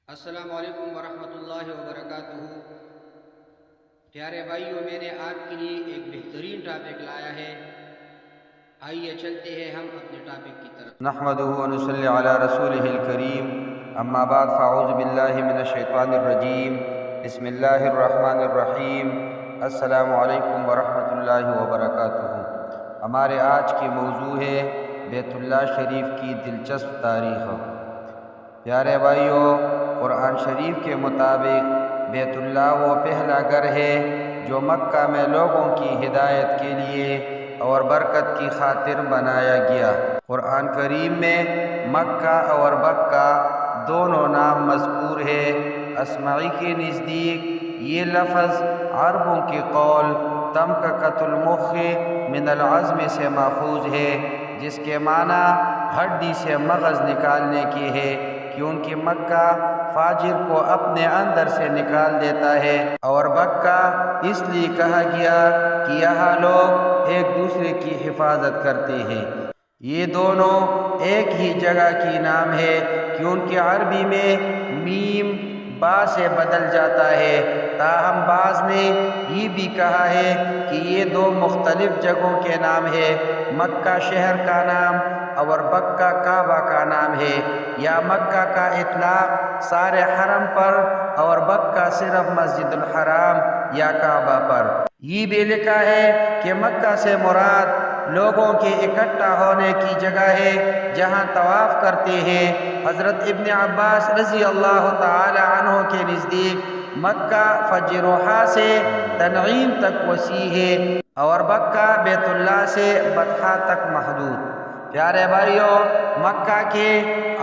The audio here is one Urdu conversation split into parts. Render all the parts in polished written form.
السلام علیکم ورحمۃ اللہ وبرکاتہ۔ پیارے بھائیوں، میں نے آپ کے لیے ایک بہترین ٹاپک لایا ہے۔ آئیے چلتے ہیں ہم اپنے ٹاپک کی طرف۔ نحمده ونصلي على رسوله الكريم، اما بعد فاعوذ باللہ من الشیطان الرجیم، بسم اللہ الرحمن الرحیم۔ السلام علیکم ورحمۃ اللہ وبرکاتہ۔ ہمارے آج کی موضوع ہے بیت اللہ شریف کی دلچسپ تاریخ۔ پیارے بھائیوں، قرآن شریف کے مطابق بیت اللہ وہ پہلا گھر ہے جو مکہ میں لوگوں کی ہدایت کے لیے اور برکت کی خاطر بنایا گیا۔ قرآن کریم میں مکہ اور بکہ دونوں نام مذکور ہے۔ اسمعی کے نزدیک یہ لفظ عربوں کے قول تمککۃ المخ من العظم سے ماخوذ ہے، جس کے معنی ہڈی سے مغز نکالنے کے ہے، کیونکہ مکہ فاجر کو اپنے اندر سے نکال دیتا ہے، اور بکہ اس لیے کہا گیا کہ یہاں لوگ ایک دوسرے کی حفاظت کرتے ہیں۔ یہ دونوں ایک ہی جگہ کی نام ہے، کیونکہ عربی میں میم با سے بدل جاتا ہے۔ تاہم بعض نے یہ بھی کہا ہے کہ یہ دو مختلف جگہوں کے نام ہے، مکہ شہر کا نام اور بکہ کعبہ کا نام ہے، یا مکہ کا اطلاق سارے حرم پر اور بکہ صرف مسجد الحرام یا کعبہ پر۔ یہ بھی لکھا ہے کہ مکہ سے مراد لوگوں کے اکٹھا ہونے کی جگہ ہے جہاں طواف کرتے ہیں۔ حضرت ابن عباس رضی اللہ تعالی عنہ کے نزدیک مکہ فجروحا سے تنعیم تک وسیع ہے اور بکہ بیت اللہ سے بطحا تک محدود۔ پیارے بھائیوں، مکہ کے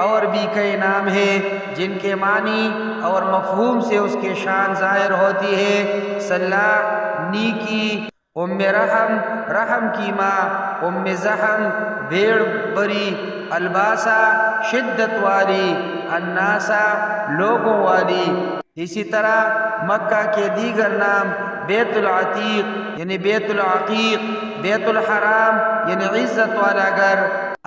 اور بھی کئی نام ہیں جن کے معنی اور مفہوم سے اس کی شان ظاہر ہوتی ہے۔ صلاح، نیکی، ام رحم، رحم کی ماں، ام زحم، بھیڑ بری، الباسا، شدت والی، الناسا، لوگوں والی۔ اسی طرح مکہ کے دیگر نام بیت العتیق یعنی بیت العقیق، بیت الحرام یعنی عزت والا گھر،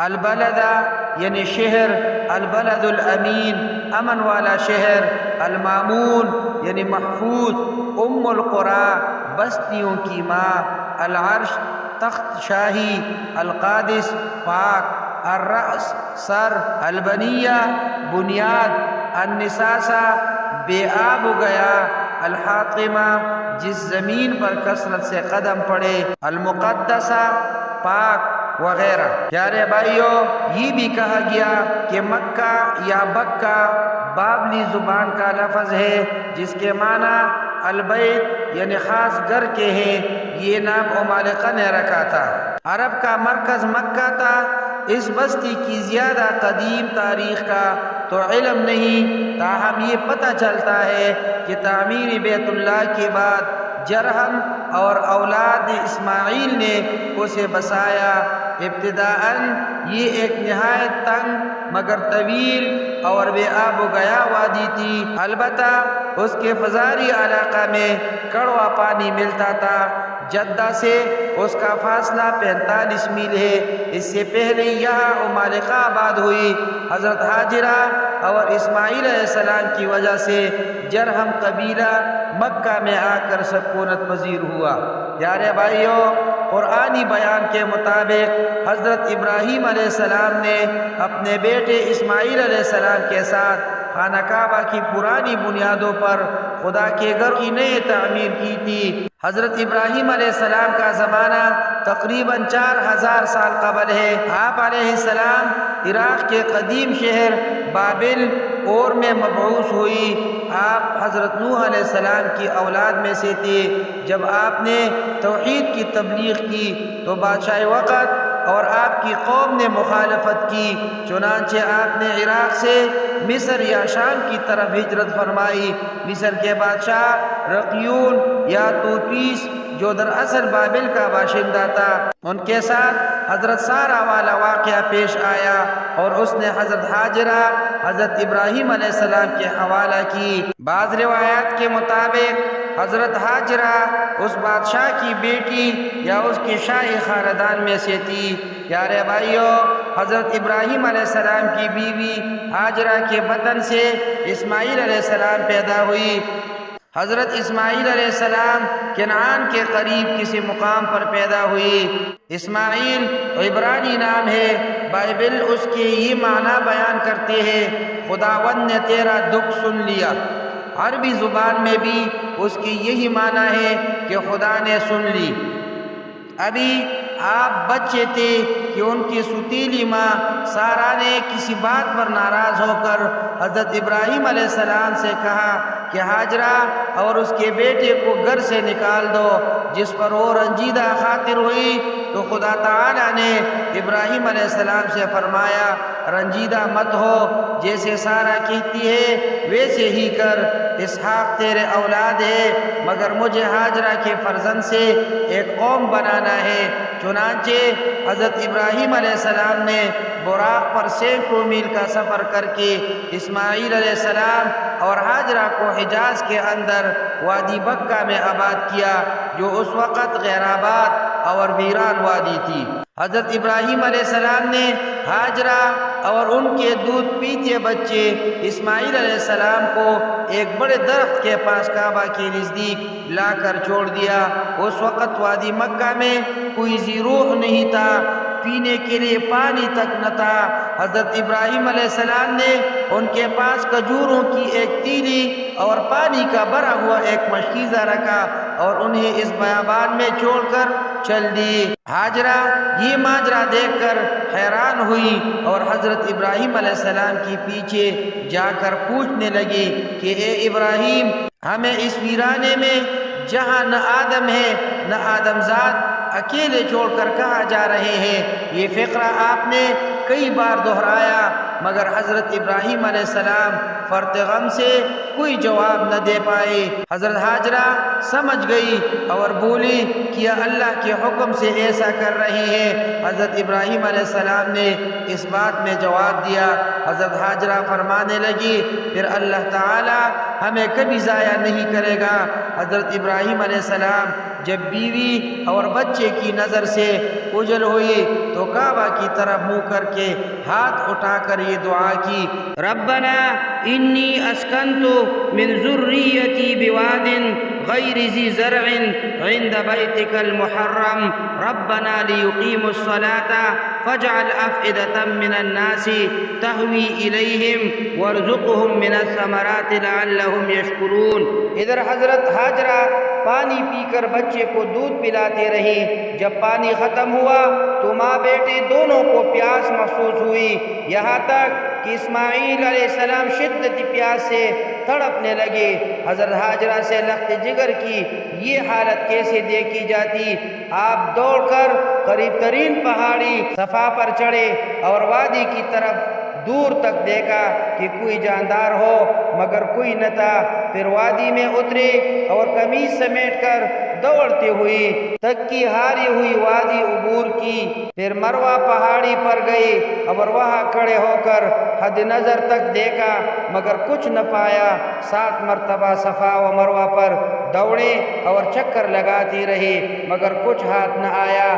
البلدہ یعنی شہر، البلد الامین امن والا شہر، المامون یعنی محفوظ، ام القرى بستیوں کی ماں، العرش تخت شاہی، القادس پاک، الرأس سر، البنیہ بنیاد، النساسہ بے آب گیا، الحاطمہ جس زمین پر کثرت سے قدم پڑے، المقدسہ پاک وغیرہ۔ پیارے بھائیوں، یہ بھی کہا گیا کہ مکہ یا بکہ بابلی زبان کا لفظ ہے جس کے معنی البیت یعنی خاص گھر کے ہیں۔ یہ نام عمالقہ نے رکھا تھا۔ عرب کا مرکز مکہ تھا۔ اس بستی کی زیادہ قدیم تاریخ کا تو علم نہیں، تاہم یہ پتہ چلتا ہے کہ تعمیر بیت اللہ کے بعد جرہم اور اولاد اسماعیل نے اسے بسایا۔ ابتداءً یہ ایک نہایت تنگ مگر طویل اور بے آب و گیا وادی تھی، البتہ اس کے فضاری علاقہ میں کڑوا پانی ملتا تھا۔ جدہ سے اس کا فاصلہ 45 میل ہے۔ اس سے پہلے یہاں عمالقہ آباد ہوئی۔ حضرت ہاجرہ اور اسماعیل علیہ السلام کی وجہ سے جرہم قبیلہ مکہ میں آ کر سکونت پذیر ہوا۔ پیارے بھائیوں، قرآنی بیان کے مطابق حضرت ابراہیم علیہ السلام نے اپنے بیٹے اسماعیل علیہ السلام کے ساتھ خانہ کعبہ کی پرانی بنیادوں پر خدا کے گھر کی نئی تعمیر کی تھی۔ حضرت ابراہیم علیہ السلام کا زمانہ تقریباً 4000 سال قبل ہے۔ آپ علیہ السلام عراق کے قدیم شہر بابل اور میں مبعوث ہوئی۔ آپ حضرت نوح علیہ السلام کی اولاد میں سے تھے۔ جب آپ نے توحید کی تبلیغ کی تو بادشاہ وقت اور آپ کی قوم نے مخالفت کی، چنانچہ آپ نے عراق سے مصر یا شام کی طرف ہجرت فرمائی۔ مصر کے بادشاہ رقیون یا توتیس جو دراصل بابل کا باشندہ تھا، ان کے ساتھ حضرت سارہ والا واقعہ پیش آیا اور اس نے حضرت ہاجرہ حضرت ابراہیم علیہ السلام کے حوالہ کی۔ بعض روایات کے مطابق حضرت ہاجرہ اس بادشاہ کی بیٹی یا اس کے شاہی خاندان میں سے تھی۔ پیارے بھائیوں، حضرت ابراہیم علیہ السلام کی بیوی ہاجرہ کے بطن سے اسماعیل علیہ السلام پیدا ہوئی۔ حضرت اسماعیل علیہ السلام کنعان کے قریب کسی مقام پر پیدا ہوئی۔ اسماعیل عبرانی نام ہے، بائبل اس کے یہ معنی بیان کرتے ہیں، خداوند نے تیرا دکھ سن لیا۔ عربی زبان میں بھی اس کی یہی معنی ہے کہ خدا نے سن لی۔ ابھی آپ بچے تھے کہ ان کی ستیلی ماں سارا نے کسی بات پر ناراض ہو کر حضرت ابراہیم علیہ السلام سے کہا کہ ہاجرہ اور اس کے بیٹے کو گھر سے نکال دو، جس پر وہ رنجیدہ خاطر ہوئی تو خدا تعالیٰ نے ابراہیم علیہ السلام سے فرمایا رنجیدہ مت ہو، جیسے سارا کہتی ہے ویسے ہی کر، اسحاق تیرے اولاد ہے، مگر مجھے ہاجرہ کے فرزند سے ایک قوم بنانا ہے۔ چنانچہ حضرت ابراہیم علیہ السلام نے براق پر سینکڑوں میل کا سفر کر کے اسماعیل علیہ السلام اور ہاجرہ کو حجاز کے اندر وادی بکہ میں آباد کیا، جو اس وقت غیر آباد اور ویران وادی تھی۔ حضرت ابراہیم علیہ السلام نے ہاجرہ اور ان کے دودھ پیتے بچے اسماعیل علیہ السلام کو ایک بڑے درخت کے پاس کعبہ کے نزدیک لا کر چھوڑ دیا۔ اس وقت وادی مکہ میں کوئی ذی روح نہیں تھا، پینے کے لیے پانی تک نہ تھا۔ حضرت ابراہیم علیہ السلام نے ان کے پاس کھجوروں کی ایک تیلی اور پانی کا بھرا ہوا ایک مشکیزہ رکھا اور انہیں اس بیابان میں چھوڑ کر چل دی۔ ہاجرہ یہ ماجرا دیکھ کر حیران ہوئی اور حضرت ابراہیم علیہ السلام کے پیچھے جا کر پوچھنے لگی کہ اے ابراہیم، ہمیں اس ویرانے میں جہاں نہ آدم ہے نہ آدم زاد اکیلے چھوڑ کر کہاں جا رہے ہیں؟ یہ فقرہ آپ نے کئی بار دہرایا، مگر حضرت ابراہیم علیہ السلام فرط غم سے کوئی جواب نہ دے پائے۔ حضرت ہاجرہ سمجھ گئی اور بولی کہ اللہ کے حکم سے ایسا کر رہی ہے۔ حضرت ابراہیم علیہ السلام نے اس بات میں جواب دیا۔ حضرت ہاجرہ فرمانے لگی پھر اللہ تعالی ہمیں کبھی ضائع نہیں کرے گا۔ حضرت ابراہیم علیہ السلام جب بیوی اور بچے کی نظر سے اوجھل ہوئی تو کعبہ کی طرف منہ کر کے ہاتھ اٹھا کر یہ دعا کی، ربنا انی اسکنت من ذریتی بواد غیر ذی زرع عند بیتک المحرم ربنا لیقیموا الصلاة فاجعل افئدة من الناس تهوی الیہم وارزقهم من الثمرات لعلهم یشکرون۔ ادھر حضرت ہاجرہ پانی پی کر بچے کو دودھ پلاتے رہی۔ جب پانی ختم ہوا تو ماں بیٹے دونوں کو پیاس محسوس ہوئی، یہاں تک کہ اسماعیل علیہ السلام شدت پیاس سے تڑپنے لگے۔ حضرت ہاجرہ سے لخت جگر کی یہ حالت کیسے دیکھی جاتی؟ آپ دوڑ کر قریب ترین پہاڑی صفا پر چڑھے اور وادی کی طرف دور تک دیکھا کہ کوئی جاندار ہو، مگر کوئی نہ تھا۔ پھر وادی میں اترے اور قمیص سمیٹ کر دوڑتے ہوئی تکی ہاری ہوئی وادی عبور کی۔ پھر مروہ پہاڑی پر گئے اور وہاں کھڑے ہو کر حد نظر تک دیکھا، مگر کچھ نہ پایا۔ 7 مرتبہ صفا و مروہ پر دوڑے اور چکر لگاتی رہی، مگر کچھ ہاتھ نہ آیا۔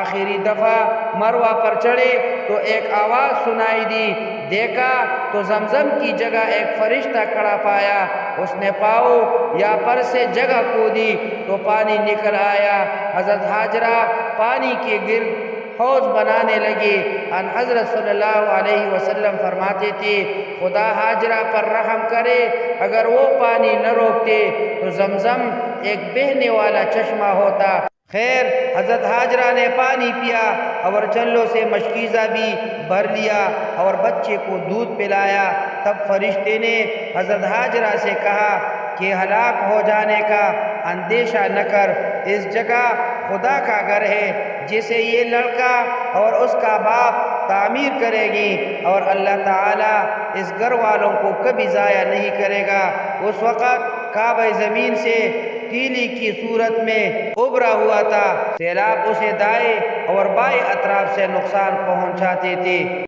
آخری دفعہ مروہ پر چڑھے تو ایک آواز سنائی دی، دیکھا تو زمزم کی جگہ ایک فرشتہ کھڑا پایا۔ اس نے پاؤں یا پر سے جگہ کھودی تو پانی نکل آیا۔ حضرت ہاجرہ پانی کے گرد حوض بنانے لگی۔ ان حضرت صلی اللہ علیہ وسلم فرماتے تھے خدا ہاجرہ پر رحم کرے، اگر وہ پانی نہ روکتے تو زمزم ایک بہنے والا چشمہ ہوتا۔ خیر، حضرت ہاجرہ نے پانی پیا اور چلوں سے مشکیزہ بھی بھر لیا اور بچے کو دودھ پلایا۔ تب فرشتے نے حضرت ہاجرہ سے کہا کہ ہلاک ہو جانے کا اندیشہ نہ کر، اس جگہ خدا کا گھر ہے جسے یہ لڑکا اور اس کا باپ تعمیر کرے گی، اور اللہ تعالیٰ اس گھر والوں کو کبھی ضائع نہیں کرے گا۔ اس وقت کعبہ زمین سے تیلی کی صورت میں ابھرا ہوا تھا، سیلاب اسے دائیں اور بائیں اطراف سے نقصان پہنچاتے تھے۔